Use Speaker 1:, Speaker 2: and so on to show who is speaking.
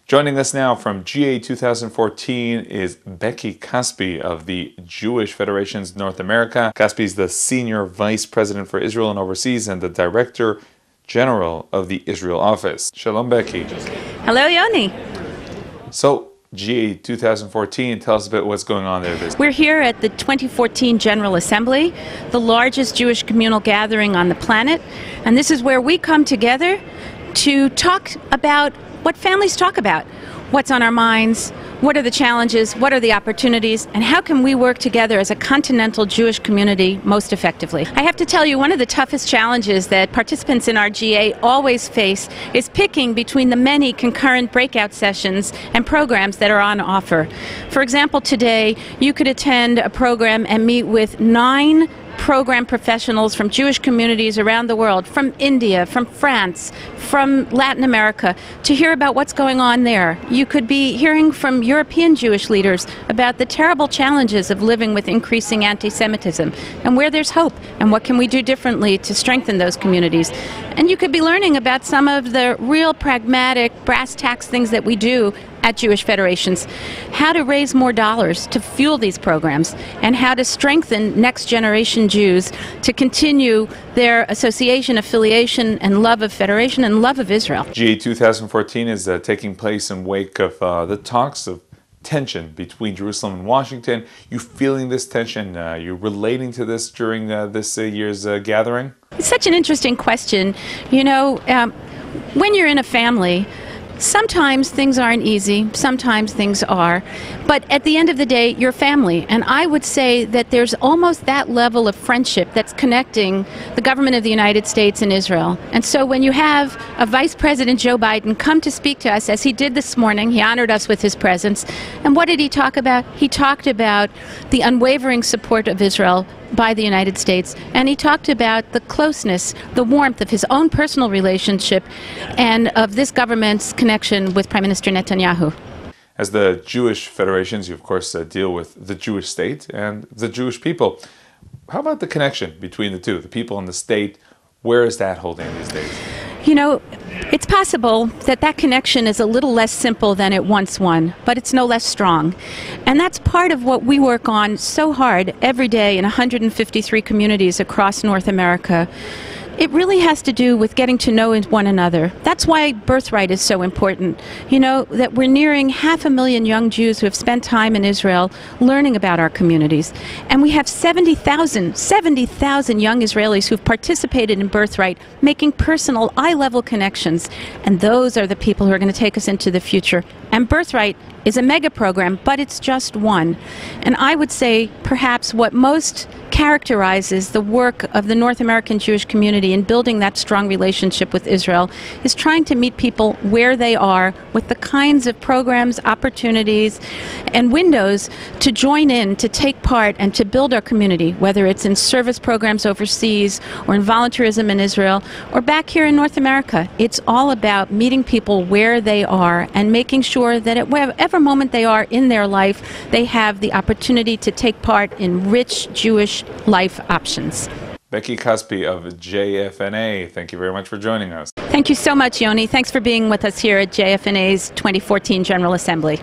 Speaker 1: Joining us now from GA 2014 is Becky Caspi of the Jewish Federation's North America. Caspi is the Senior Vice President for Israel and Overseas and the Director General of the Israel Office. Shalom, Becky.
Speaker 2: Hello, Yoni.
Speaker 1: So, GA 2014, tell us a bit what's going on there.
Speaker 2: We're here at the 2014 General Assembly, the largest Jewish communal gathering on the planet. And this is where we come together to talk about what families talk about. What's on our minds, what are the challenges, what are the opportunities, and how can we work together as a continental Jewish community most effectively? I have to tell you, one of the toughest challenges that participants in our GA always face is picking between the many concurrent breakout sessions and programs that are on offer. For example, today you could attend a program and meet with 9 program professionals from Jewish communities around the world, from India, from France, from Latin America, to hear about what's going on there. You could be hearing from European Jewish leaders about the terrible challenges of living with increasing anti-Semitism and where there's hope and what can we do differently to strengthen those communities. And you could be learning about some of the real pragmatic brass tacks things that we do at Jewish federations, how to raise more dollars to fuel these programs, and how to strengthen next generation Jews to continue their association, affiliation, and love of federation and love of Israel.
Speaker 1: GA 2014 is taking place in wake of the talks of tension between Jerusalem and Washington. You feeling this tension? You relating to this during this year's gathering?
Speaker 2: It's such an interesting question. You know, when you're in a family, sometimes things aren't easy, sometimes things are, but at the end of the day, you're family. And I would say that there's almost that level of friendship that's connecting the government of the United States and Israel. And so when you have a Vice President Joe Biden come to speak to us, as he did this morning, he honored us with his presence. And what did he talk about? He talked about the unwavering support of Israel by the United States, and he talked about the closeness, the warmth of his own personal relationship and of this government's connection with Prime Minister Netanyahu.
Speaker 1: As the Jewish federations, you of course deal with the Jewish state and the Jewish people. How about the connection between the two, the people and the state? Where is that holding these days?
Speaker 2: You know, it's possible that that connection is a little less simple than it once was, but it's no less strong. And that's part of what we work on so hard every day in 153 communities across North America. It really has to do with getting to know one another. That's why Birthright is so important. You know, that we're nearing 500,000 young Jews who have spent time in Israel learning about our communities. And we have 70,000 young Israelis who've participated in Birthright, making personal, eye-level connections. And those are the people who are going to take us into the future. And Birthright is a mega program, but it's just one. And I would say perhaps what most characterizes the work of the North American Jewish community in building that strong relationship with Israel is trying to meet people where they are with the kinds of programs, opportunities, and windows to join in, to take part, and to build our community, whether it's in service programs overseas or in volunteerism in Israel or back here in North America. It's all about meeting people where they are and making sure that at whatever moment they are in their life, they have the opportunity to take part in rich Jewish life options.
Speaker 1: Becky Caspi of JFNA, thank you very much for joining us.
Speaker 2: Thank you so much, Yoni. Thanks for being with us here at JFNA's 2014 General Assembly.